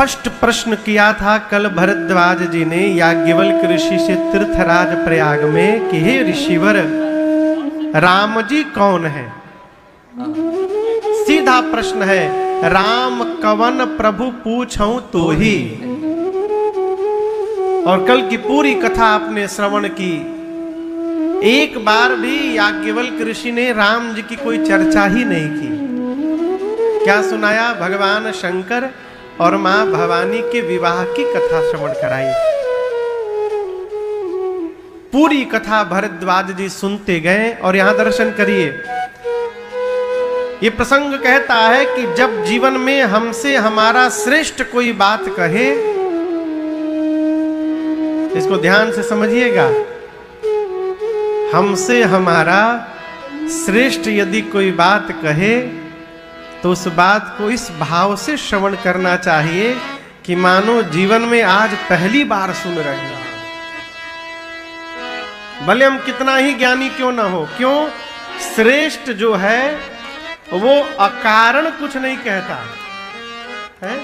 स्पष्ट प्रश्न किया था कल भरद्वाज जी ने याज्ञवल्क्य ऋषि से तीर्थराज प्रयाग में कि हे ऋषिवर, राम जी कौन है? सीधा प्रश्न है, राम कवन प्रभु पूछऊं तो ही। और कल की पूरी कथा आपने श्रवण की। एक बार भी याज्ञवल्क्य ऋषि ने राम जी की कोई चर्चा ही नहीं की। क्या सुनाया? भगवान शंकर और मां भवानी के विवाह की कथा श्रवण कराई। पूरी कथा भरद्वाज जी सुनते गए। और यहां दर्शन करिए, ये प्रसंग कहता है कि जब जीवन में हमसे हमारा श्रेष्ठ कोई बात कहे, इसको ध्यान से समझिएगा, हमसे हमारा श्रेष्ठ यदि कोई बात कहे तो उस बात को इस भाव से श्रवण करना चाहिए कि मानो जीवन में आज पहली बार सुन रहे हैं। भले हम कितना ही ज्ञानी क्यों ना हो, क्यों? श्रेष्ठ जो है वो अकारण कुछ नहीं कहता है।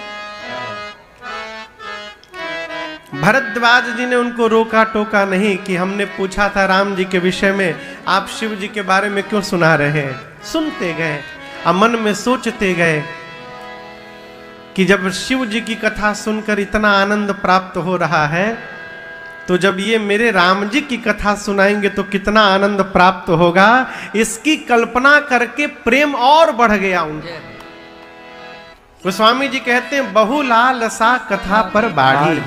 भरद्वाज जी ने उनको रोका टोका नहीं कि हमने पूछा था राम जी के विषय में, आप शिव जी के बारे में क्यों सुना रहे हैं? सुनते गए, अब मन में सोचते गए कि जब शिव जी की कथा सुनकर इतना आनंद प्राप्त हो रहा है, तो जब ये मेरे राम जी की कथा सुनाएंगे तो कितना आनंद प्राप्त होगा, इसकी कल्पना करके प्रेम और बढ़ गया उनका। गोस्वामी जी कहते हैं, बहुलाल सा कथा पर बाढ़ी,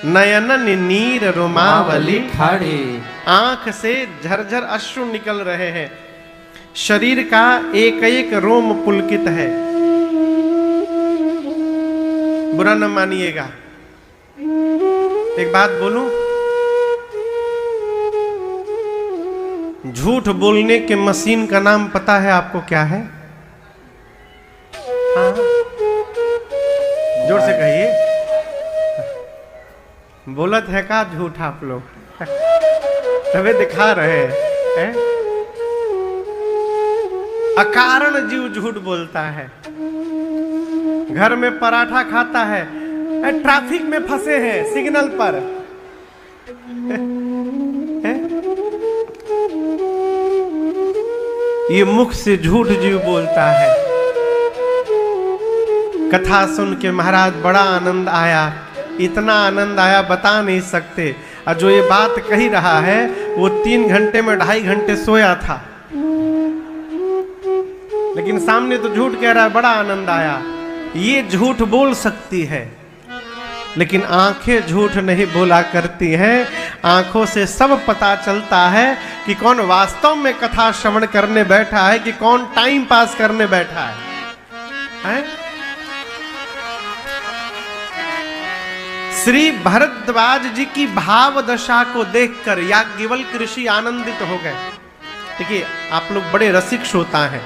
नयन नीर रोमावली ठाड़ी। आंख से झरझर अश्रु निकल रहे हैं, शरीर का एक एक रोम पुलकित है। बुरा न मानिएगा, एक बात बोलूं, झूठ बोलने के मशीन का नाम पता है आपको क्या है? हाँ? जोर से कहिए। बोलत है का झूठ आप लोग? तभी दिखा रहे हैं। अकारण जीव झूठ बोलता है। घर में पराठा खाता है, ट्रैफिक में फंसे हैं सिग्नल पर, ये मुख से झूठ जीव बोलता है। कथा सुन के महाराज बड़ा आनंद आया, इतना आनंद आया बता नहीं सकते। और जो ये बात कही रहा है वो 3 घंटे में 2.5 घंटे सोया था, लेकिन सामने तो झूठ कह रहा है, बड़ा आनंद आया। ये झूठ बोल सकती है, लेकिन आंखें झूठ नहीं बोला करती हैं। आंखों से सब पता चलता है कि कौन वास्तव में कथा श्रवण करने बैठा है कि कौन टाइम पास करने बैठा है? श्री भरद्वाज जी की भाव दशा को देखकर याज्ञवल्क्य ऋषि आनंदित हो गए। देखिए, आप लोग बड़े रसिक श्रोता हैं,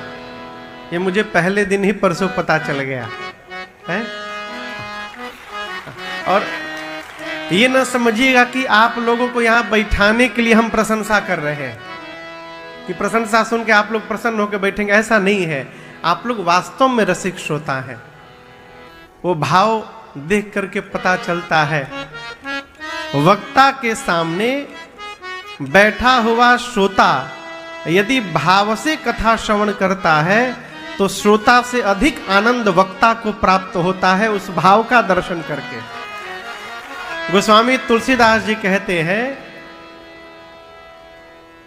ये मुझे पहले दिन ही परसों पता चल गया है। और ये ना समझिएगा कि आप लोगों को यहाँ बैठाने के लिए हम प्रशंसा कर रहे हैं, कि प्रशंसा सुन के आप लोग प्रसन्न होकर बैठेंगे, ऐसा नहीं है। आप लोग वास्तव में रसिक श्रोता हैं। वो भाव देख करके पता चलता है। वक्ता के सामने बैठा हुआ श्रोता यदि भाव से कथा श्रवण करता है तो श्रोता से अधिक आनंद वक्ता को प्राप्त होता है उस भाव का दर्शन करके। गोस्वामी तुलसीदास जी कहते हैं,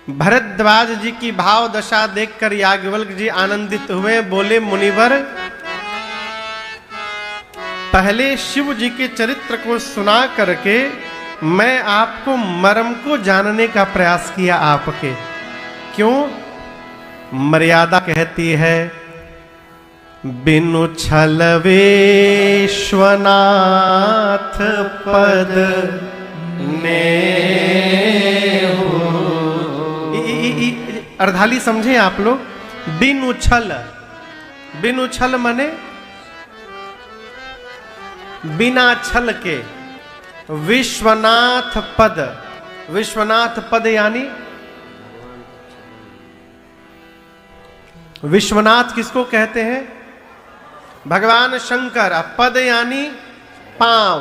भरद्वाज जी की भाव दशा देखकर याज्ञवल्क्य जी आनंदित हुए। बोले, मुनिवर, पहले शिव जी के चरित्र को सुना करके मैं आपको मर्म को जानने का प्रयास किया आपके। क्यों? मर्यादा कहती है, बिनु छल विश्वनाथ पद ने अर्धाली समझे आप लोग? बिनु छल, बिनु छल मने बिना छल के। विश्वनाथ पद, विश्वनाथ पद यानी विश्वनाथ किसको कहते हैं? भगवान शंकर, पद यानी पांव,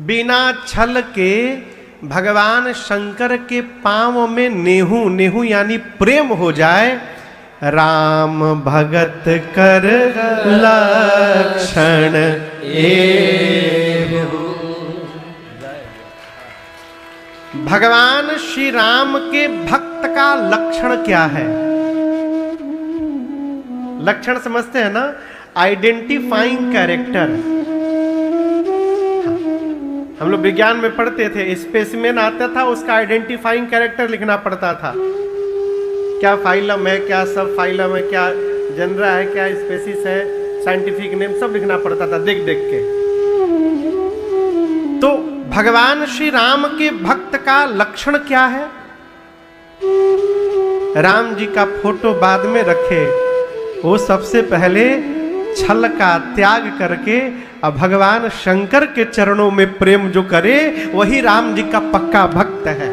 बिना छल के भगवान शंकर के पांव में नेहू, नेहू यानी प्रेम हो जाए। राम भगत कर लक्षण एहु। भगवान श्री राम के भक्त का लक्षण क्या है? लक्षण समझते हैं ना? Identifying character. हम लोग विज्ञान में पढ़ते थे, स्पेसिमेन आता था, उसका आइडेंटिफाइंग कैरेक्टर लिखना पड़ता था। क्या फाइलम है, क्या सब फाइलम है, क्या जनरा है, क्या स्पेसिस है, साइंटिफिक नेम सब लिखना पड़ता था देख देख के। तो भगवान श्री राम के भक्त का लक्षण क्या है? राम जी का फोटो बाद में रखे, वो सबसे पहले छल का त्याग करके अब भगवान शंकर के चरणों में प्रेम जो करे वही राम जी का पक्का भक्त है।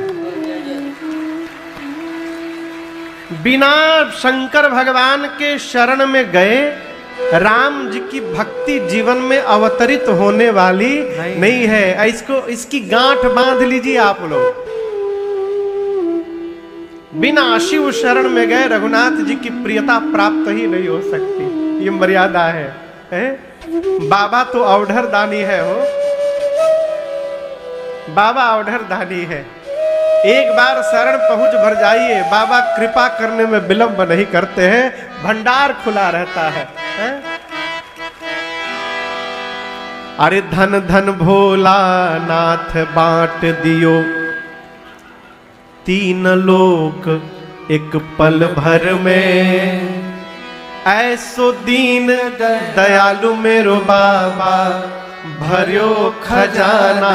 बिना शंकर भगवान के शरण में गए राम जी की भक्ति जीवन में अवतरित होने वाली नहीं है। इसकी गांठ बांध लीजिए आप लोग। बिना शिव शरण में गए रघुनाथ जी की प्रियता प्राप्त ही नहीं हो सकती। ये मर्यादा है? बाबा तो अवधर दानी है हो, बाबा अवधर दानी है। एक बार शरण पहुंच भर जाइए, बाबा कृपा करने में विलंब नहीं करते हैं, भंडार खुला रहता है? अरे धन धन भोला नाथ बांट दियो, तीन लोक एक पल भर में। ऐसो दीन दयालु मेरो बाबा, भरियो खजाना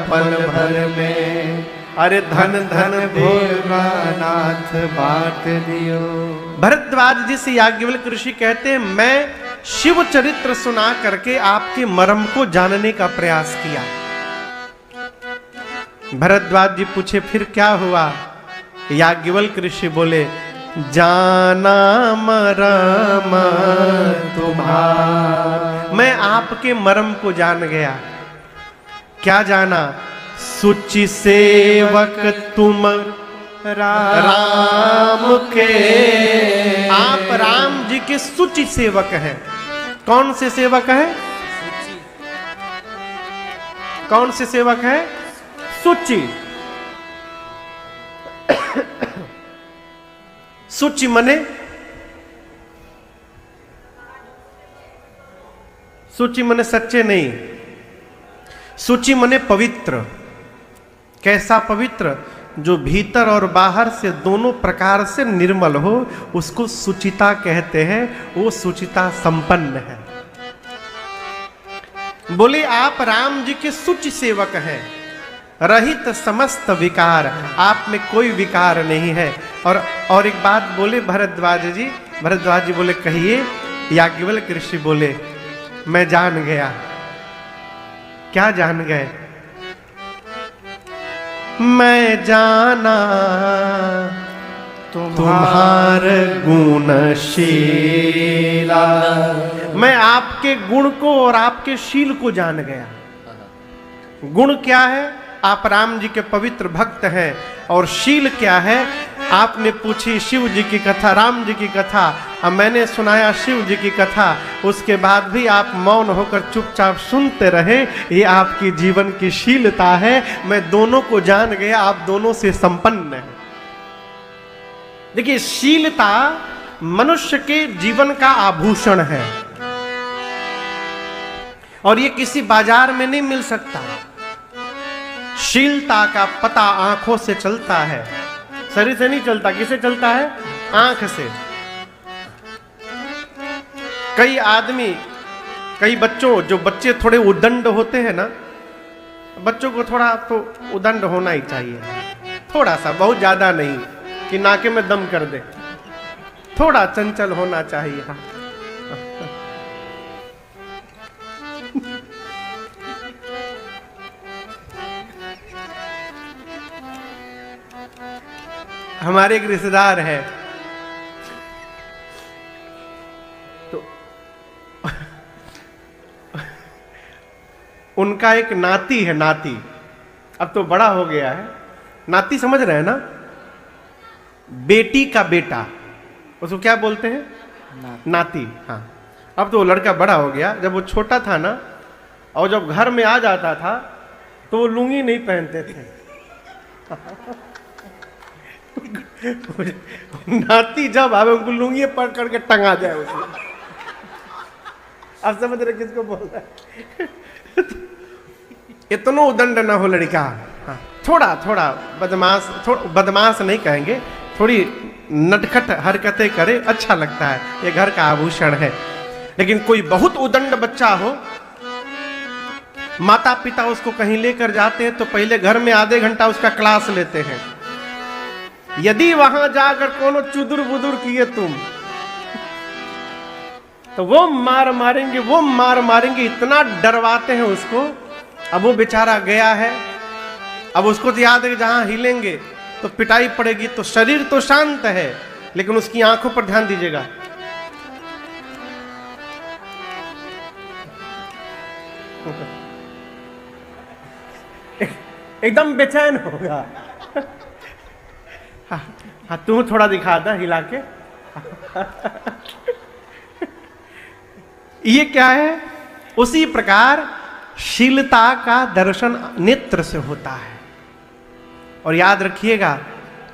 पल भर में। अरे धन धन भोला नाथ बांट दियो। भरद्वाज जी से याज्ञवल्क्य ऋषि कहते हैं, मैं शिव चरित्र सुना करके आपके मर्म को जानने का प्रयास किया। भरद्वाज जी पूछे फिर क्या हुआ? याज्ञवल्क्य ऋषि बोले, जाना मरम तुम्हारा। मैं आपके मर्म को जान गया। क्या जाना? सुचि सेवक तुम राम के। आप राम जी के सुचि सेवक हैं। कौन से सेवक है? कौन से सेवक है? सुचि। सुचि मने, सुचि मने सच्चे नहीं, सुचि मने पवित्र। कैसा पवित्र? जो भीतर और बाहर से दोनों प्रकार से निर्मल हो, उसको सुचिता कहते हैं। वो सुचिता संपन्न है। बोले आप राम जी के सुचि सेवक हैं, रहित समस्त विकार, आप में कोई विकार नहीं है। और एक बात बोले भरद्वाज जी। भरद्वाज जी बोले कहिए। याज्ञवल्क्य ऋषि बोले, मैं जान गया। क्या जान गए? मैं जाना तुम्हार गुणशीला। मैं आपके गुण को और आपके शील को जान गया। गुण क्या है? आप राम जी के पवित्र भक्त हैं। और शील क्या है? आपने पूछी शिव जी की कथा, राम जी की कथा, अब मैंने सुनाया शिव जी की कथा, उसके बाद भी आप मौन होकर चुपचाप सुनते रहे। ये आपकी जीवन की शीलता है। मैं दोनों को जान गया, आप दोनों से संपन्न हैं। देखिए, शीलता मनुष्य के जीवन का आभूषण है और ये किसी बाजार में नहीं मिल सकता। शीलता का पता आंखों से चलता है, शरीर से नहीं चलता। किसे चलता है? आंख से। कई आदमी, कई बच्चों, जो बच्चे थोड़े उदंड होते हैं ना, बच्चों को थोड़ा तो उदंड होना ही चाहिए, थोड़ा सा, बहुत ज्यादा नहीं कि नाके में दम कर दे, थोड़ा चंचल होना चाहिए। हाँ। हमारे एक रिश्तेदार है, तो उनका एक नाती है, नाती, अब तो बड़ा हो गया है, नाती समझ रहे हैं ना, बेटी का बेटा, उसको क्या बोलते हैं? नाती। हाँ, अब तो वो लड़का बड़ा हो गया, जब वो छोटा था ना, और जब घर में आ जाता था तो वो लुंगी नहीं पहनते थे। नाती जब आवे उनको लुंगी पकड़ के टंगा जाए उसको। आप समझ रहे किसको बोल रहा है? इतना उदंड ना हो लड़का। हाँ, थोड़ा थोड़ा बदमाश, बदमाश नहीं कहेंगे, थोड़ी नटखट हरकतें करे, अच्छा लगता है, ये घर का आभूषण है। लेकिन कोई बहुत उदंड बच्चा हो, माता पिता उसको कहीं लेकर जाते हैं तो पहले घर में आधे घंटा उसका क्लास लेते हैं। यदि वहां जाकर कोनो चुदुर बुदुर किए तुम, तो वो मार मारेंगे, वो मार मारेंगे, इतना डरवाते हैं उसको। अब वो बेचारा गया है, अब उसको तो याद है कि जहां हिलेंगे तो पिटाई पड़ेगी, तो शरीर तो शांत है लेकिन उसकी आंखों पर ध्यान दीजिएगा। एकदम बेचैन होगा। हाँ, तू थोड़ा दिखा दा हिला के। ये क्या है? उसी प्रकार शीलता का दर्शन नेत्र से होता है। और याद रखिएगा,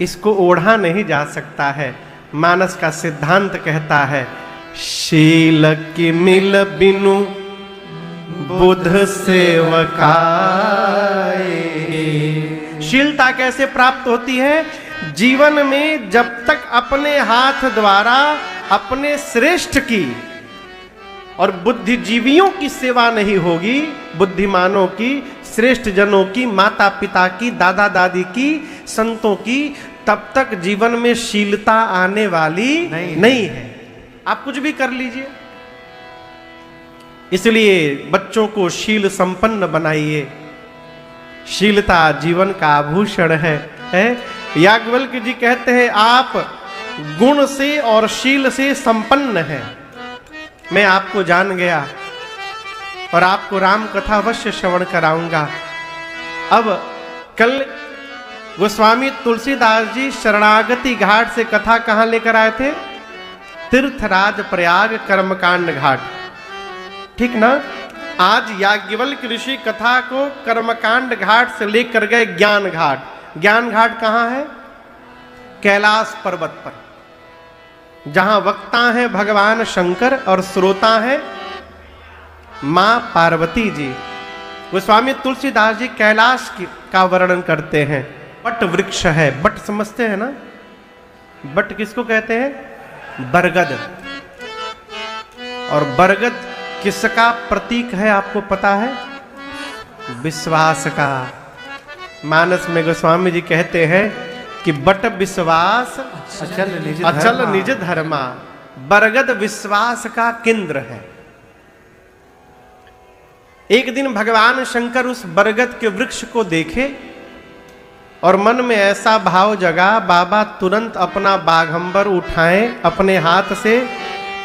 इसको ओढ़ा नहीं जा सकता है। मानस का सिद्धांत कहता है, शील की मिल बिनु बुध सेवकाए। शीलता कैसे प्राप्त होती है? जीवन में जब तक अपने हाथ द्वारा अपने श्रेष्ठ की और बुद्धिजीवियों की सेवा नहीं होगी, बुद्धिमानों की, श्रेष्ठ जनों की, माता पिता की, दादा दादी की, संतों की, तब तक जीवन में शीलता आने वाली नहीं है। आप कुछ भी कर लीजिए। इसलिए बच्चों को शील संपन्न बनाइए। शीलता जीवन का आभूषण है। याज्ञवल्क्य जी कहते हैं, आप गुण से और शील से संपन्न हैं। मैं आपको जान गया और आपको राम कथा अवश्य श्रवण कराऊंगा। अब कल गोस्वामी तुलसीदास जी शरणागति घाट से कथा कहां लेकर आए थे? तीर्थराज प्रयाग कर्मकांड घाट, ठीक ना? आज याज्ञवल्क्य ऋषि कथा को कर्मकांड घाट से लेकर गए ज्ञान घाट। ज्ञान घाट कहां है? कैलाश पर्वत पर, जहां वक्ता है भगवान शंकर और श्रोता है मां पार्वती जी। गोस्वामी तुलसीदास जी कैलाश का वर्णन करते हैं। बट वृक्ष है, बट समझते हैं ना? बट किसको कहते हैं? बरगद। और बरगद किसका प्रतीक है आपको पता है? विश्वास का। मानस में गोस्वामी जी कहते हैं कि बट विश्वास अचल निज धर्मा। बरगद विश्वास का केंद्र है। एक दिन भगवान शंकर उस बरगद के वृक्ष को देखे और मन में ऐसा भाव जगा, बाबा तुरंत अपना बाघंबर उठाएं, अपने हाथ से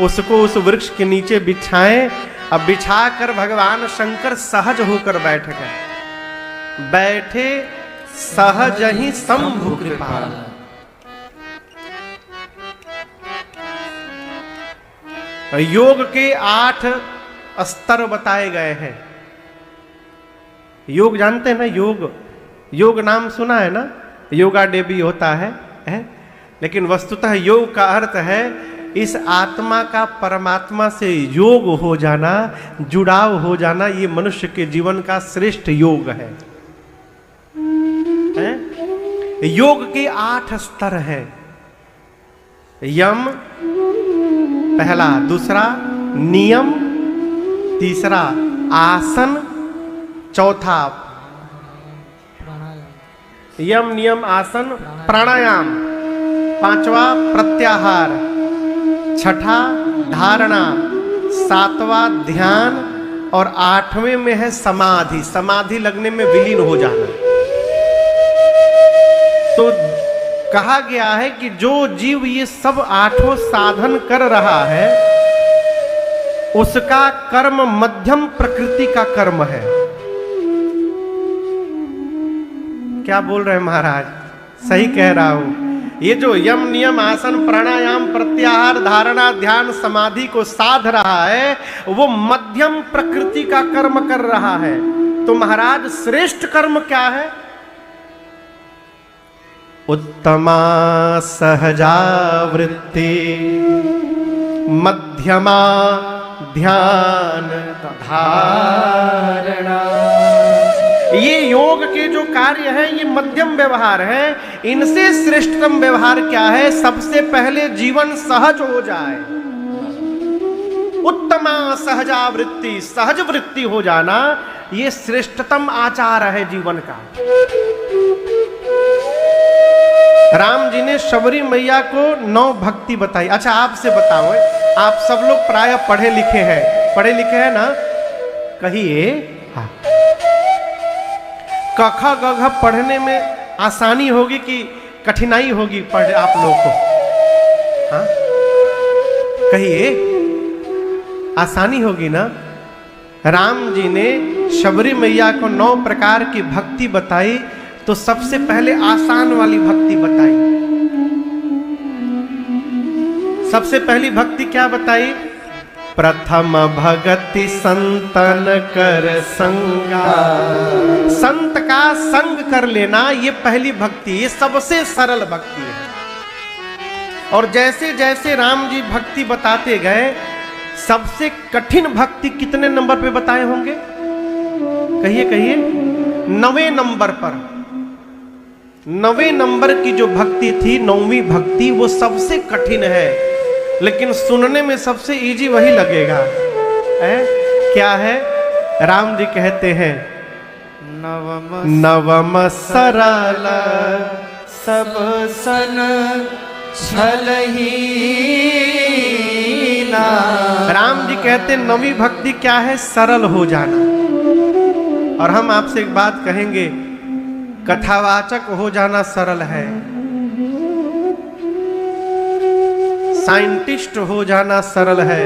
उसको उस वृक्ष के नीचे बिछाएं। अब बिछाकर भगवान शंकर सहज होकर बैठ गए। बैठे सहज ही शंभु कृपाल। योग के 8 स्तर बताए गए हैं। योग जानते हैं ना? योग नाम सुना है ना? योगा डे भी होता है? लेकिन वस्तुतः योग का अर्थ है इस आत्मा का परमात्मा से योग हो जाना, जुड़ाव हो जाना। ये मनुष्य के जीवन का श्रेष्ठ योग है। योग के 8 स्तर हैं। यम पहला, दूसरा नियम, तीसरा आसन, चौथा यम नियम आसन प्राणायाम, पांचवा प्रत्याहार, छठा धारणा, सातवां ध्यान और 8वें में है समाधि। समाधि लगने में विलीन हो जाना। तो कहा गया है कि जो जीव ये सब 8 साधन कर रहा है उसका कर्म मध्यम प्रकृति का कर्म है। क्या बोल रहे हैं महाराज? सही कह रहा हूं। ये जो यम नियम आसन प्राणायाम प्रत्याहार धारणा ध्यान समाधि को साध रहा है, वो मध्यम प्रकृति का कर्म कर रहा है। तो महाराज श्रेष्ठ कर्म क्या है? उत्तमा सहजावृत्ति मध्यमा ध्यान धारणा। ये योग के जो कार्य है ये मध्यम व्यवहार है। इनसे श्रेष्ठतम व्यवहार क्या है? सबसे पहले जीवन सहज हो जाए। उत्तमा सहजावृत्ति, सहज वृत्ति हो जाना, ये श्रेष्ठतम आचार है जीवन का। राम जी ने शबरी मैया को 9 भक्ति बताई। अच्छा आपसे बताओ, आप सब लोग प्राय पढ़े लिखे हैं ना? कहिए हाँ। कख गघ पढ़ने में आसानी होगी कि कठिनाई होगी पढ़ आप लोग को? हाँ कहिए, आसानी होगी ना? राम जी ने शबरी मैया को 9 प्रकार की भक्ति बताई, तो सबसे पहले आसान वाली भक्ति बताई। सबसे पहली भक्ति क्या बताई? प्रथम भगति संतन कर संगा। संत का संग कर लेना, ये पहली भक्ति, ये सबसे सरल भक्ति है। और जैसे जैसे राम जी भक्ति बताते गए, सबसे कठिन भक्ति कितने नंबर पे बताए होंगे? कहिए कहिए। 9वें नंबर पर। 9वें नंबर की जो भक्ति थी, 9वीं भक्ति, वो सबसे कठिन है, लेकिन सुनने में सबसे इजी वही लगेगा है? क्या है? राम जी कहते हैं नवम सरल सब सन छलहीना। राम जी कहते हैं 9वीं भक्ति क्या है? सरल हो जाना। और हम आपसे एक बात कहेंगे, कथावाचक हो जाना सरल है, साइंटिस्ट हो जाना सरल है?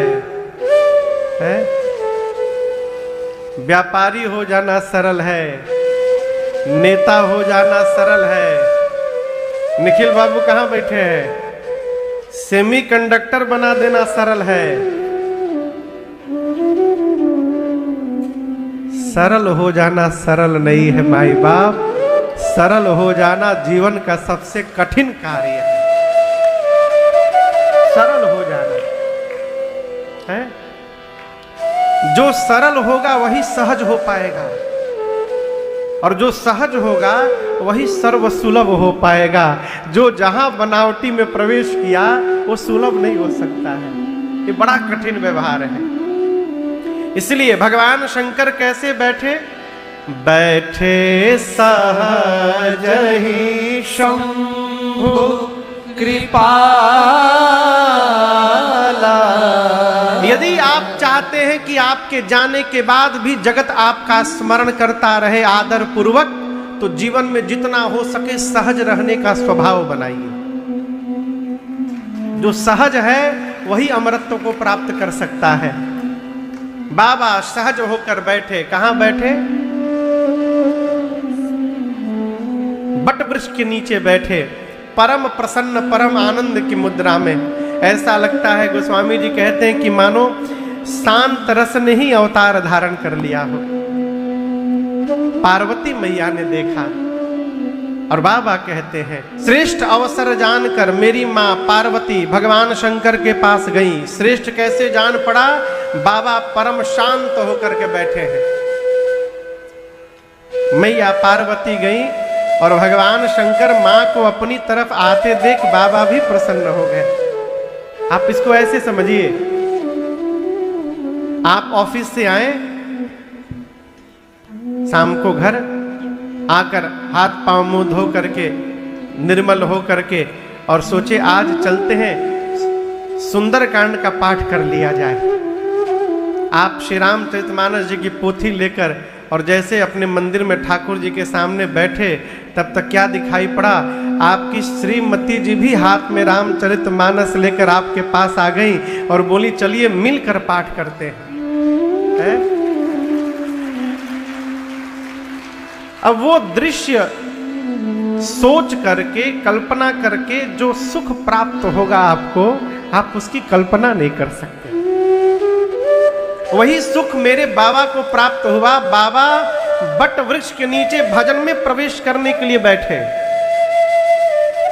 व्यापारी हो जाना सरल है, नेता हो जाना सरल है। निखिल बाबू कहाँ बैठे हैं? सेमीकंडक्टर बना देना सरल है। सरल हो जाना सरल नहीं है माई बाप, सरल हो जाना जीवन का सबसे कठिन कार्य है। सरल हो जाना है। जो सरल होगा वही सहज हो पाएगा, और जो सहज होगा वही सर्वसुलभ हो पाएगा। जो जहां बनावटी में प्रवेश किया वो सुलभ नहीं हो सकता है। ये बड़ा कठिन व्यवहार है। इसलिए भगवान शंकर कैसे बैठे? बैठे सहज ही शंभु कृपाला। यदि आप चाहते हैं कि आपके जाने के बाद भी जगत आपका स्मरण करता रहे आदर पूर्वक, तो जीवन में जितना हो सके सहज रहने का स्वभाव बनाइए। जो सहज है वही अमरत्व को प्राप्त कर सकता है। बाबा सहज होकर बैठे। कहां बैठे? बट वृक्ष के नीचे बैठे, परम प्रसन्न परम आनंद की मुद्रा में। ऐसा लगता है, गोस्वामी जी कहते हैं कि मानो शांत रस ने ही अवतार धारण कर लिया हो। पार्वती मैया ने देखा और बाबा कहते हैं, श्रेष्ठ अवसर जानकर मेरी माँ पार्वती भगवान शंकर के पास गई। श्रेष्ठ कैसे जान पड़ा? बाबा परम शांत होकर के बैठे हैं। मैया पार्वती गई और भगवान शंकर माँ को अपनी तरफ आते देख बाबा भी प्रसन्न हो गए। आप इसको ऐसे समझिए, आप ऑफिस से आए, शाम को घर आकर हाथ पांव मुंह धो करके निर्मल हो करके और सोचे आज चलते हैं सुंदरकांड का पाठ कर लिया जाए। आप श्री रामचरितमानस जी की पोथी लेकर और जैसे अपने मंदिर में ठाकुर जी के सामने बैठे, तब तक क्या दिखाई पड़ा? आपकी श्रीमती जी भी हाथ में रामचरितमानस लेकर आपके पास आ गई और बोली चलिए मिलकर पाठ करते हैं। अब वो दृश्य सोच करके, कल्पना करके जो सुख प्राप्त होगा आपको, आप उसकी कल्पना नहीं कर सकते। वही सुख मेरे बाबा को प्राप्त हुआ। बाबा बट वृक्ष के नीचे भजन में प्रवेश करने के लिए बैठे,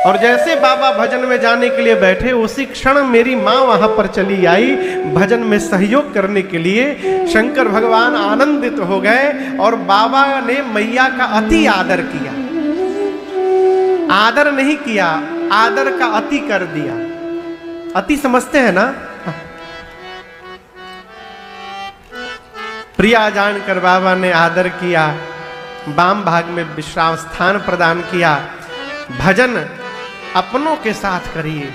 और जैसे बाबा भजन में जाने के लिए बैठे, उसी क्षण मेरी माँ वहां पर चली आई भजन में सहयोग करने के लिए। शंकर भगवान आनंदित हो गए और बाबा ने मैया का अति आदर किया। आदर नहीं किया, आदर का अति कर दिया। अति समझते हैं ना? प्रिया जानकर बाबा ने आदर किया, वाम भाग में विश्राम स्थान प्रदान किया। भजन अपनों के साथ करिए।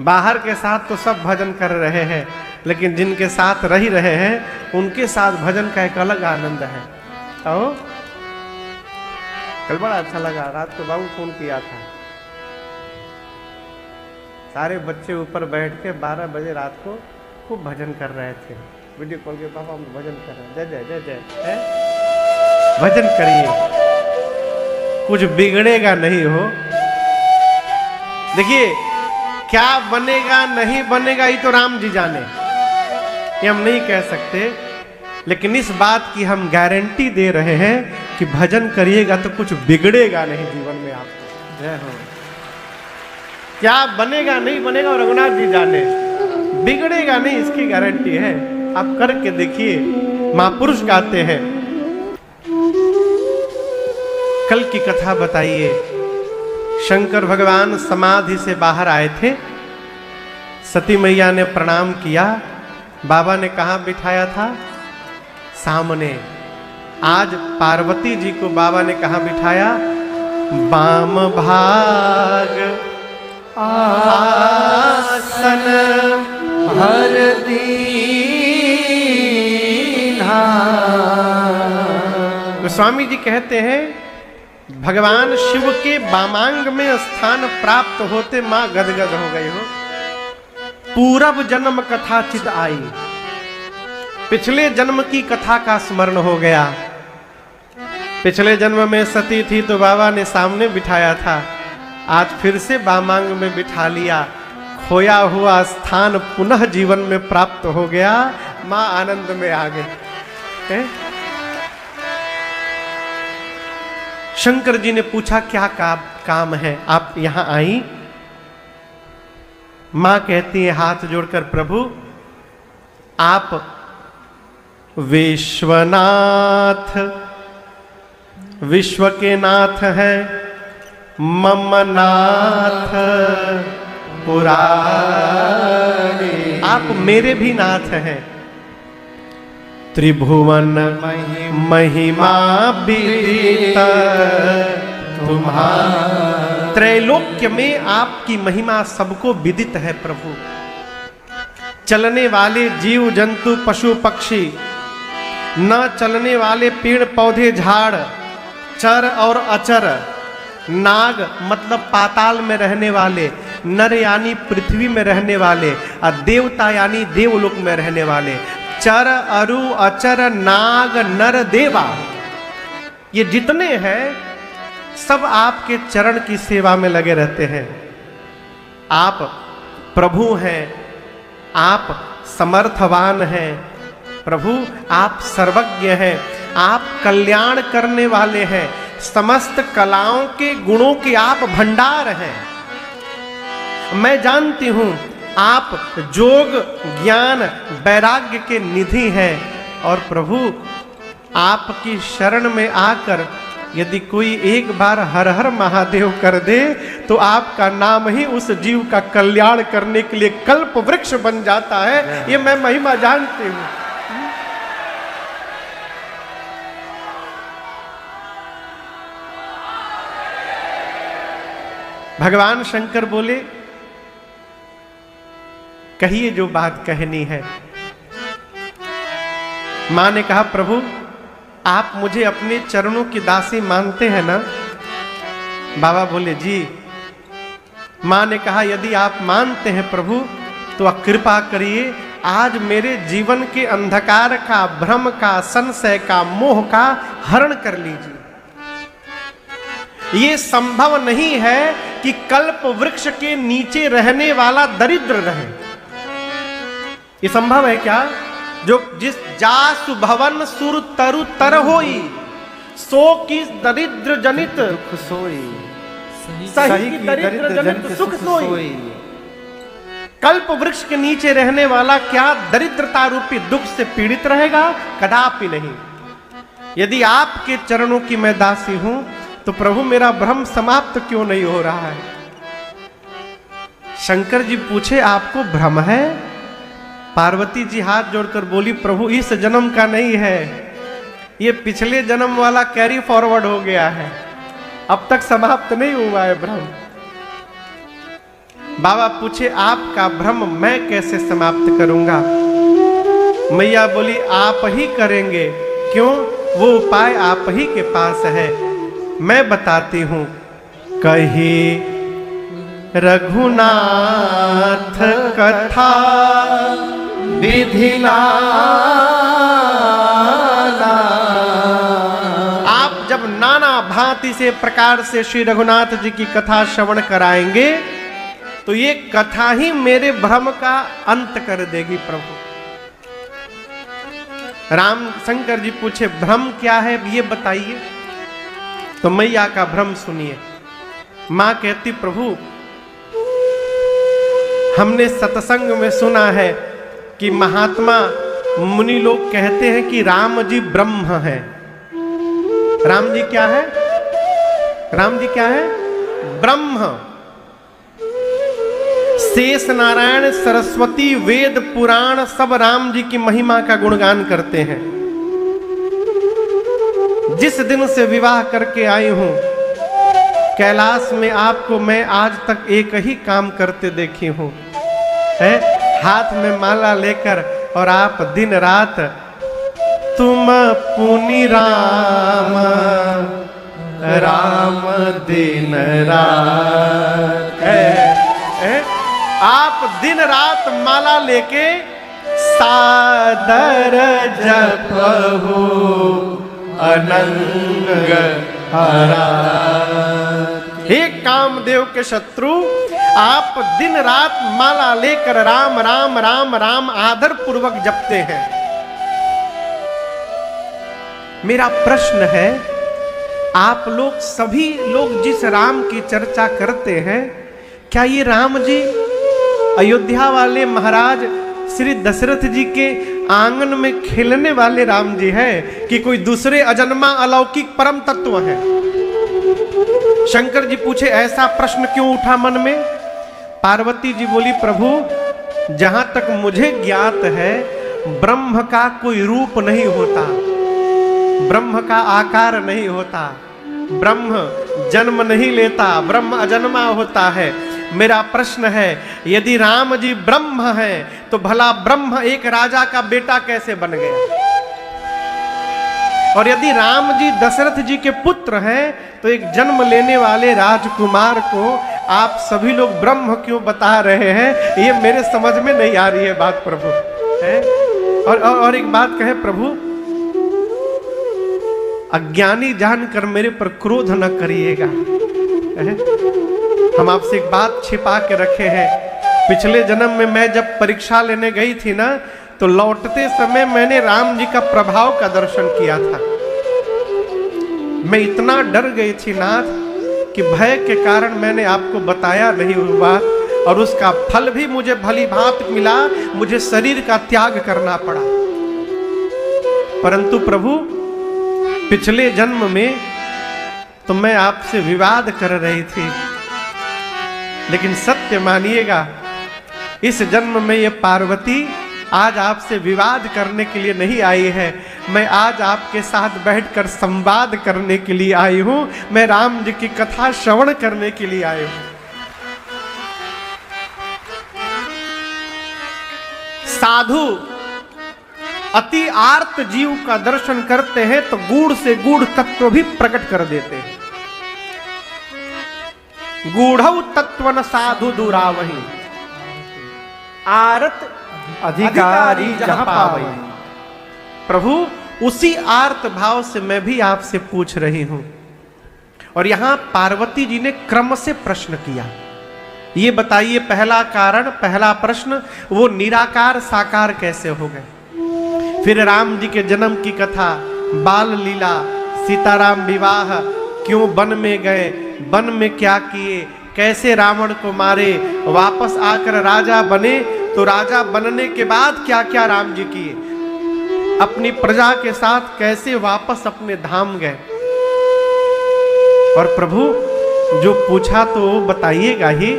बाहर के साथ तो सब भजन कर रहे हैं, लेकिन जिनके साथ रह रहे हैं उनके साथ भजन का एक अलग आनंद है। आओ, कल बड़ा अच्छा लगा। रात को बाबू फोन किया था, सारे बच्चे ऊपर बैठ के 12 बजे रात को खूब भजन कर रहे थे। वीडियो कॉल के, पापा हम भजन कर रहे हैं, जय जय जय जय है? भजन करिए, कुछ बिगड़ेगा नहीं हो। देखिए, क्या बनेगा नहीं बनेगा ये तो राम जी जाने, ये हम नहीं कह सकते, लेकिन इस बात की हम गारंटी दे रहे हैं कि भजन करिएगा तो कुछ बिगड़ेगा नहीं जीवन में आपको। जय हो। क्या बनेगा नहीं बनेगा और रघुनाथ जी जाने, बिगड़ेगा नहीं इसकी गारंटी है। आप करके देखिए। महापुरुष गाते हैं, कल की कथा बताइए। शंकर भगवान समाधि से बाहर आए थे, सती मैया ने प्रणाम किया। बाबा ने कहाँ बिठाया था? सामने। आज पार्वती जी को बाबा ने कहाँ बिठाया? वाम भाग आसन हर दीन्हा। तो स्वामी जी कहते हैं, भगवान शिव के वामांग में स्थान प्राप्त होते मां गदगद हो गई हो। पूरब जन्म कथा चित आई, पिछले जन्म की कथा का स्मरण हो गया। पिछले जन्म में सती थी तो बाबा ने सामने बिठाया था, आज फिर से वामांग में बिठा लिया। खोया हुआ स्थान पुनः जीवन में प्राप्त हो गया। मां आनंद में आ गई। शंकर जी ने पूछा, क्या काम है, आप यहां आई? मां कहती है हाथ जोड़कर, प्रभु आप विश्वनाथ, विश्व के नाथ हैं, मम नाथ पुराणे, आप मेरे भी नाथ हैं। त्रिभुवन महिमा विदित तुम्हारा, त्रैलोक्य में आपकी महिमा सबको विदित है प्रभु। चलने वाले जीव जंतु पशु पक्षी, न चलने वाले पेड़ पौधे झाड़, चर और अचर, नाग मतलब पाताल में रहने वाले, नर यानी पृथ्वी में रहने वाले, और देवता यानी देवलोक में रहने वाले, चर अरु अचर नाग नर देवा, ये जितने हैं सब आपके चरण की सेवा में लगे रहते हैं। आप प्रभु हैं, आप समर्थवान हैं प्रभु, आप सर्वज्ञ हैं, आप कल्याण करने वाले हैं, समस्त कलाओं के गुणों के आप भंडार हैं। मैं जानती हूं आप जोग ज्ञान वैराग्य के निधि हैं, और प्रभु आपकी शरण में आकर यदि कोई एक बार हर हर महादेव कर दे तो आपका नाम ही उस जीव का कल्याण करने के लिए कल्प वृक्ष बन जाता है। ये मैं महिमा जानती हूं। भगवान शंकर बोले, कहिए जो बात कहनी है। मां ने कहा, प्रभु आप मुझे अपने चरणों की दासी मानते हैं ना? बाबा बोले, जी। मां ने कहा, यदि आप मानते हैं प्रभु तो आप कृपा करिए, आज मेरे जीवन के अंधकार का, भ्रम का, संशय का, मोह का हरण कर लीजिए। ये संभव नहीं है कि कल्प वृक्ष के नीचे रहने वाला दरिद्र रहे। ये संभव है क्या? जो जिस जासु भवन सुर तरु तर होई, सो की दरिद्र जनित दुख सोई, सही की दरिद्र जनित सुख सोई। कल्प वृक्ष के नीचे रहने वाला क्या दरिद्रता रूपी दुख से पीड़ित रहेगा? कदापि नहीं। यदि आपके चरणों की मैं दासी हूं तो प्रभु मेरा भ्रम समाप्त क्यों नहीं हो रहा है? शंकर जी पूछे आपको भ्रम है? पार्वती जी हाथ जोड़कर बोली प्रभु इस जन्म का नहीं है, ये पिछले जन्म वाला कैरी फॉरवर्ड हो गया है, अब तक समाप्त नहीं हुआ है भ्रम। बाबा पूछे आपका भ्रम मैं कैसे समाप्त करूंगा? मैया बोली आप ही करेंगे। क्यों? वो उपाय आप ही के पास है, मैं बताती हूं। कही रघुनाथ कथा विधि नाना। आप जब नाना भांति से प्रकार से श्री रघुनाथ जी की कथा श्रवण कराएंगे तो ये कथा ही मेरे भ्रम का अंत कर देगी प्रभु। राम शंकर जी पूछे भ्रम क्या है ये बताइए। तो मैया का भ्रम सुनिए। मां कहती प्रभु हमने सत्संग में सुना है कि महात्मा मुनि लोग कहते हैं कि राम जी ब्रह्म है। राम जी क्या है? राम जी क्या है? ब्रह्म। शेष नारायण सरस्वती वेद पुराण सब राम जी की महिमा का गुणगान करते हैं। जिस दिन से विवाह करके आई हूं कैलाश में आपको मैं आज तक एक ही काम करते देखी हूं, है हाथ में माला लेकर और आप दिन रात तुम पुनि राम राम दिन रात आप दिन रात माला लेके सादर जपहु अनंग हरा। हे कामदेव के शत्रु, आप दिन रात माला लेकर राम राम राम राम आदर पूर्वक जपते हैं। मेरा प्रश्न है, आप लोग सभी लोग जिस राम की चर्चा करते हैं, क्या ये राम जी अयोध्या वाले महाराज श्री दशरथ जी के आंगन में खेलने वाले राम जी हैं कि कोई दूसरे अजन्मा अलौकिक परम तत्व है? शंकर जी पूछे ऐसा प्रश्न क्यों उठा मन में? पार्वती जी बोली प्रभु जहां तक मुझे ज्ञात है ब्रह्म का कोई रूप नहीं होता, ब्रह्म का आकार नहीं होता, ब्रह्म जन्म नहीं लेता, ब्रह्म अजन्मा होता है। मेरा प्रश्न है यदि राम जी ब्रह्म है तो भला ब्रह्म एक राजा का बेटा कैसे बन गया? और यदि राम जी दशरथ जी के पुत्र हैं तो एक जन्म लेने वाले राजकुमार को आप सभी लोग ब्रह्म क्यों बता रहे हैं? ये मेरे समझ में नहीं आ रही है बात प्रभु, है? और एक बात कहे प्रभु, अज्ञानी जानकर मेरे पर क्रोध न करिएगा। हम आपसे एक बात छिपा के रखे हैं। पिछले जन्म में मैं जब परीक्षा लेने गई थी ना, तो लौटते समय मैंने राम जी का प्रभाव का दर्शन किया था। मैं इतना डर गई थी नाथ कि भय के कारण मैंने आपको बताया नहीं वो बात, और उसका फल भी मुझे भली भांति मिला, मुझे शरीर का त्याग करना पड़ा। परंतु प्रभु पिछले जन्म में तो मैं आपसे विवाद कर रही थी, लेकिन सत्य मानिएगा इस जन्म में ये पार्वती आज आपसे विवाद करने के लिए नहीं आई है। मैं आज आपके साथ बैठकर संवाद करने के लिए आई हूं। मैं राम जी की कथा श्रवण करने के लिए आई हूं। साधु अति आर्त जीव का दर्शन करते हैं तो गूढ़ से गूढ़ तत्व भी प्रकट कर देते हैं। गूढ़ तत्व न साधु दुरावही, आरत अधिकारी जहां पावई। प्रभु उसी आर्त भाव से मैं भी आपसे पूछ रही हूं, और यहां पार्वती जी ने क्रम से प्रश्न किया। ये बताइए, पहला कारण, पहला प्रश्न, वो निराकार साकार कैसे हो गए? फिर राम जी के जन्म की कथा, बाल लीला, सीताराम विवाह, क्यों वन में गए, वन में क्या किए, कैसे रावण को मारे, वापस आकर राजा बने, तो राजा बनने के बाद क्या क्या राम जी किए, अपनी प्रजा के साथ कैसे वापस अपने धाम गए। और प्रभु जो पूछा तो बताइएगा ही,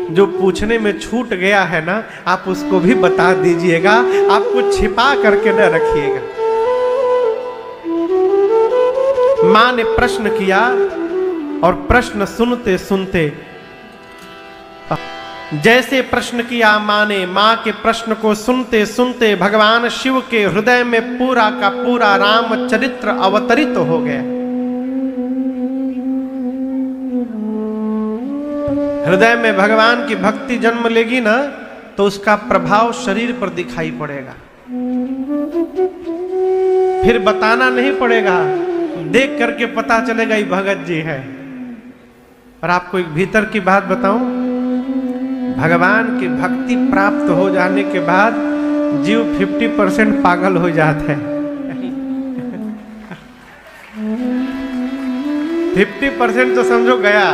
जो पूछने में छूट गया है ना, आप उसको भी बता दीजिएगा, आप कुछ छिपा करके न रखिएगा। मां ने प्रश्न किया और प्रश्न सुनते सुनते, जैसे प्रश्न किया मां ने, मां के प्रश्न को सुनते सुनते भगवान शिव के हृदय में पूरा का पूरा रामचरित्र अवतरित हो गया। हृदय में भगवान की भक्ति जन्म लेगी ना, तो उसका प्रभाव शरीर पर दिखाई पड़ेगा। फिर बताना नहीं पड़ेगा, देख करके पता चलेगा ये भगत जी है। और आपको एक भीतर की बात बताऊं, भगवान की भक्ति प्राप्त हो जाने के बाद जीव 50% पागल हो जाता है। 50% तो समझो गया,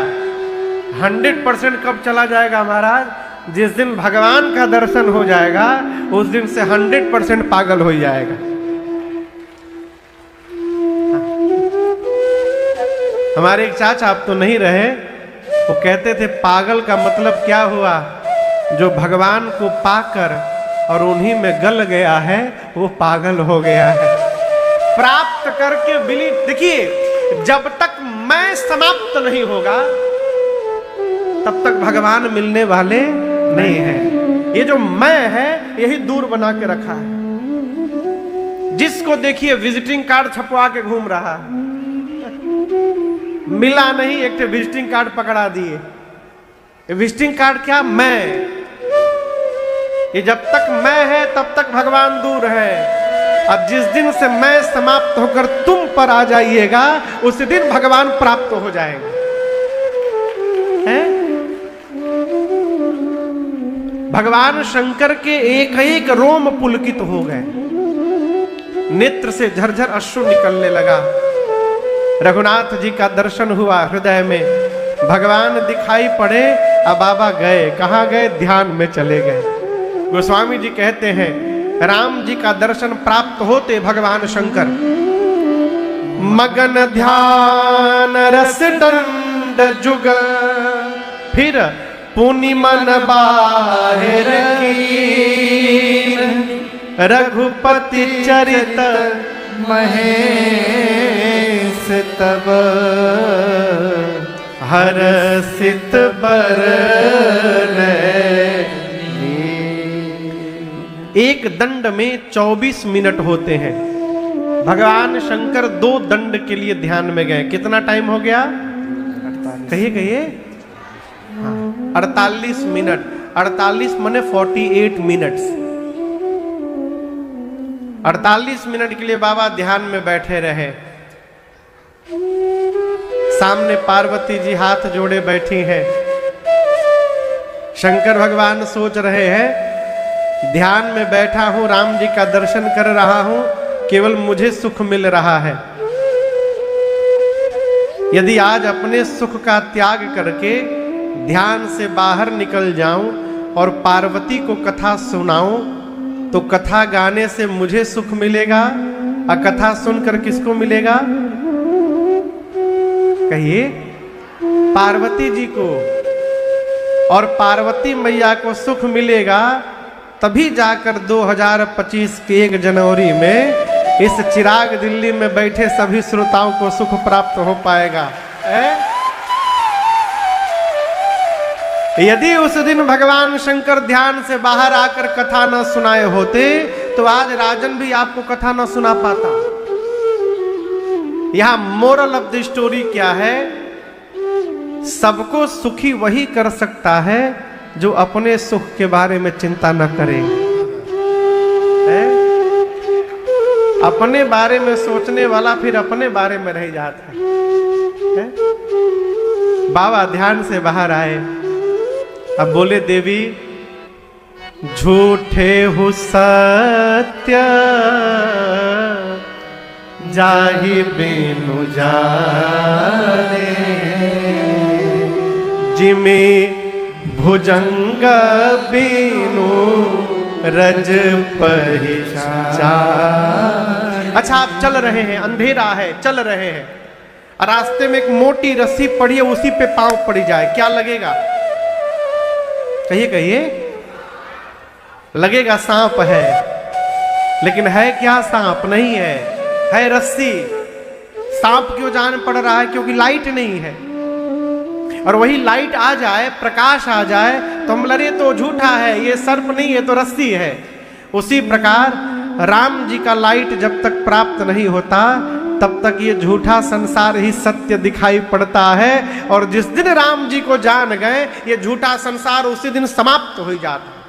100% कब चला जाएगा महाराज? जिस दिन भगवान का दर्शन हो जाएगा, उस दिन से 100% पागल हो जाएगा। हमारे एक चाचा, आप तो नहीं रहे, वो कहते थे पागल का मतलब क्या हुआ? जो भगवान को पाकर और उन्हीं में गल गया है, वो पागल हो गया है। प्राप्त करके बिलीव, देखिए जब तक मैं समाप्त नहीं होगा तब तक भगवान मिलने वाले नहीं है। ये जो मैं है, यही दूर बना के रखा है। जिसको देखिए विजिटिंग कार्ड छपवा के घूम रहा है, मिला नहीं, एक विजिटिंग कार्ड पकड़ा दिए। विजिटिंग कार्ड क्या? मैं। ये जब तक मैं है तब तक भगवान दूर है, और जिस दिन से मैं समाप्त होकर तुम पर आ जाइएगा, उस दिन भगवान प्राप्त हो जाएगा। है? भगवान शंकर के एक एक रोम पुलकित हो गए, नेत्र से झरझर अश्रु निकलने लगा। रघुनाथ जी का दर्शन हुआ, हृदय में भगवान दिखाई पड़े। अब बाबा गए, कहाँ गए? ध्यान में चले गए। गोस्वामी जी कहते हैं, राम जी का दर्शन प्राप्त होते भगवान शंकर मगन ध्यान रस दंड जुगल, फिर पुनि मन बाहिर कीन, रघुपति चरित महेश तब, हरसित बरनै। एक दंड में 24 मिनट होते हैं। भगवान शंकर 2 दंड के लिए ध्यान में गए। कितना टाइम हो गया? कहिए कहिए। 48 मिनट। 48 माने 48 मिनट्स। 48 मिनट के लिए बाबा ध्यान में बैठे रहे। सामने पार्वती जी हाथ जोड़े बैठी हैं। शंकर भगवान सोच रहे हैं, ध्यान में बैठा हूं, राम जी का दर्शन कर रहा हूं, केवल मुझे सुख मिल रहा है। यदि आज अपने सुख का त्याग करके ध्यान से बाहर निकल जाऊं और पार्वती को कथा सुनाऊं, तो कथा गाने से मुझे सुख मिलेगा, और कथा सुनकर किसको मिलेगा? कहिए। पार्वती जी को। और पार्वती मैया को सुख मिलेगा तभी जाकर 2025 के 1 जनवरी में इस चिराग दिल्ली में बैठे सभी श्रोताओं को सुख प्राप्त हो पाएगा। यदि उस दिन भगवान शंकर ध्यान से बाहर आकर कथा न सुनाए होते, तो आज राजन भी आपको कथा न सुना पाता। यहां मोरल ऑफ द स्टोरी क्या है? सबको सुखी वही कर सकता है जो अपने सुख के बारे में चिंता न करे। अपने बारे में सोचने वाला फिर अपने बारे में रह जाता है। बाबा ध्यान से बाहर आए। अब बोले देवी झूठे हो सत्य जाहि बिनु जाने, जिमे भुजंग बिनु रज पहिचान। अच्छा आप चल रहे हैं, अंधेरा है, चल रहे हैं, रास्ते में एक मोटी रस्सी पड़ी है, उसी पे पांव पड़ जाए, क्या लगेगा? कहिए कहिए। लगेगा सांप है, लेकिन है क्या? सांप नहीं है, है रस्सी। सांप क्यों जान पड़ रहा है? क्योंकि लाइट नहीं है। और वही लाइट आ जाए, प्रकाश आ जाए तो हम लगे तो झूठा है, ये सर्प नहीं है तो रस्सी है। उसी प्रकार राम जी का लाइट जब तक प्राप्त नहीं होता तब तक ये झूठा संसार ही सत्य दिखाई पड़ता है। और जिस दिन राम जी को जान गए ये झूठा संसार उसी दिन समाप्त हो जाता है।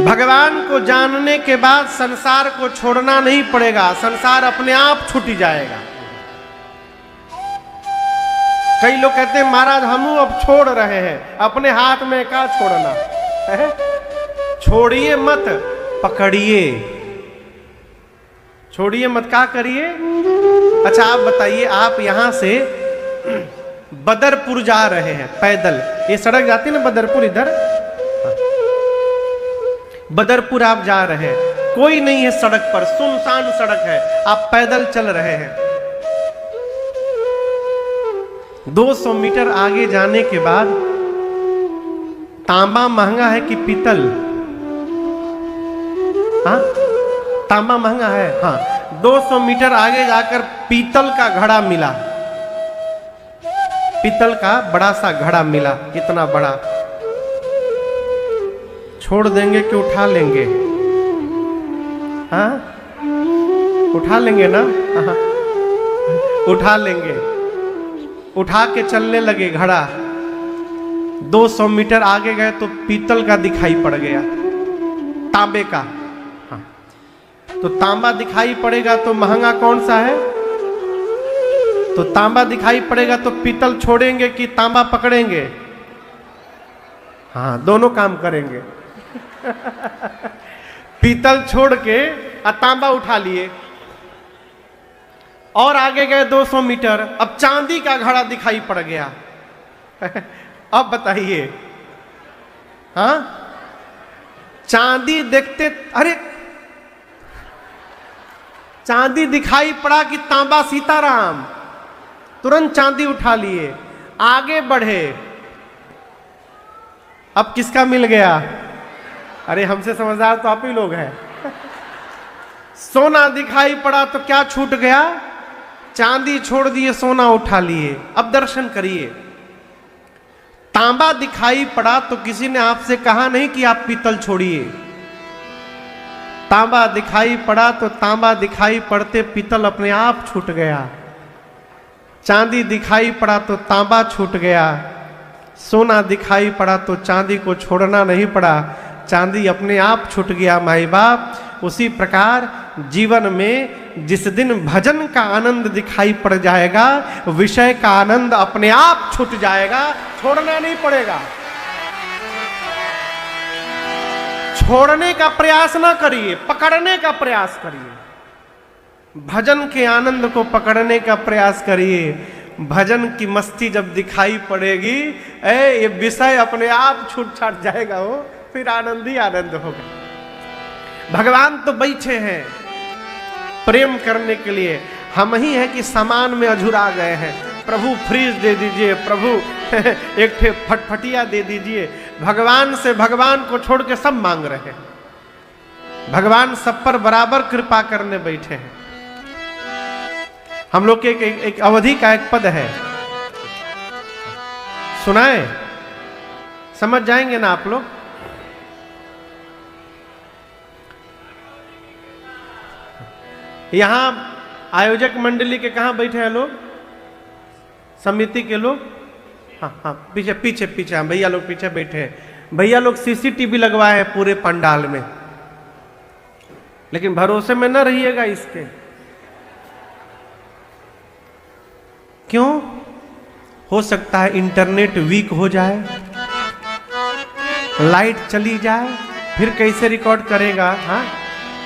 भगवान को जानने के बाद संसार को छोड़ना नहीं पड़ेगा, संसार अपने आप छूट जाएगा। कई लोग कहते हैं महाराज हम अब छोड़ रहे हैं, अपने हाथ में क्या छोड़ना है? छोड़िए मत, पकड़िए। छोड़िए मत, क्या करिए? अच्छा आप बताइए, आप यहां से बदरपुर जा रहे हैं पैदल, ये सड़क जाती है ना बदरपुर, इधर बदरपुर आप जा रहे हैं, कोई नहीं है सड़क पर, सुनसान सड़क है, आप पैदल चल रहे हैं। 200 मीटर आगे जाने के बाद तांबा महंगा है कि पीतल? हाँ तांबा महंगा है। हाँ 200 मीटर आगे जाकर पीतल का घड़ा मिला, पीतल का बड़ा सा घड़ा मिला, इतना बड़ा। छोड़ देंगे कि उठा लेंगे? हाँ उठा लेंगे ना? हाँ उठा लेंगे। उठा के चलने लगे घड़ा। 200 मीटर आगे गए तो पीतल का दिखाई पड़ गया, तांबे का। हाँ तो तांबा दिखाई पड़ेगा तो महंगा कौन सा है? तो तांबा दिखाई पड़ेगा तो पीतल छोड़ेंगे कि तांबा पकड़ेंगे? हाँ दोनों काम करेंगे। पीतल छोड़ के तांबा उठा लिए। और आगे गए 200 मीटर, अब चांदी का घड़ा दिखाई पड़ गया। अब बताइए, हाँ चांदी देखते, अरे चांदी दिखाई पड़ा कि तांबा सीताराम, तुरंत चांदी उठा लिए, आगे बढ़े। अब किसका मिल गया? अरे हमसे समझदार तो आप ही लोग हैं। सोना दिखाई पड़ा तो क्या छूट गया? चांदी छोड़ दिए, सोना उठा लिए। अब दर्शन करिए। तांबा दिखाई पड़ा तो किसी ने आपसे कहा नहीं कि आप पीतल छोड़िए। तांबा दिखाई पड़ा तो तांबा दिखाई पड़ते पीतल अपने आप छूट गया। चांदी दिखाई पड़ा तो तांबा छूट गया। सोना दिखाई पड़ा तो चांदी को छोड़ना नहीं पड़ा, चांदी अपने आप छूट गया। माई बाप उसी प्रकार जीवन में जिस दिन भजन का आनंद दिखाई पड़ जाएगा, विषय का आनंद अपने आप छूट जाएगा, छोड़ना नहीं पड़ेगा। छोड़ने का प्रयास ना करिए, पकड़ने का प्रयास करिए। भजन के आनंद को पकड़ने का प्रयास करिए। भजन की मस्ती जब दिखाई पड़ेगी, ये विषय अपने आप छूट छाट जाएगा, वो फिर आनंद ही आनंद होगा। भगवान तो बैठे हैं प्रेम करने के लिए, हम ही हैं कि सामान में अझुरा गए हैं। प्रभु फ्रीज दे दीजिए, प्रभु एक ठे फटफटिया दे दीजिए। भगवान से भगवान को छोड़ के सब मांग रहे हैं। भगवान सब पर बराबर कृपा करने बैठे हैं। हम लोग के एक अवधि का एक पद है, सुनाए? समझ जाएंगे ना आप लोग? यहां आयोजक मंडली के कहां बैठे हैं लोग? समिति के लोग? हाँ हाँ पीछे पीछे पीछे, हाँ भैया लोग पीछे बैठे हैं। भैया लोग सीसीटीवी लगवाए हैं पूरे पंडाल में, लेकिन भरोसे में न रहिएगा इसके। क्यों? हो सकता है इंटरनेट वीक हो जाए, लाइट चली जाए, फिर कैसे रिकॉर्ड करेगा? हाँ,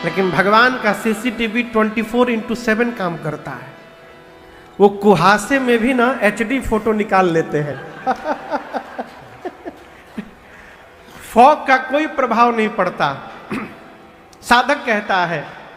लेकिन भगवान का सीसीटीवी 24/7 काम करता है। वो कुहासे में भी ना HD फोटो निकाल लेते हैं। फॉग का कोई प्रभाव नहीं पड़ता। साधक कहता है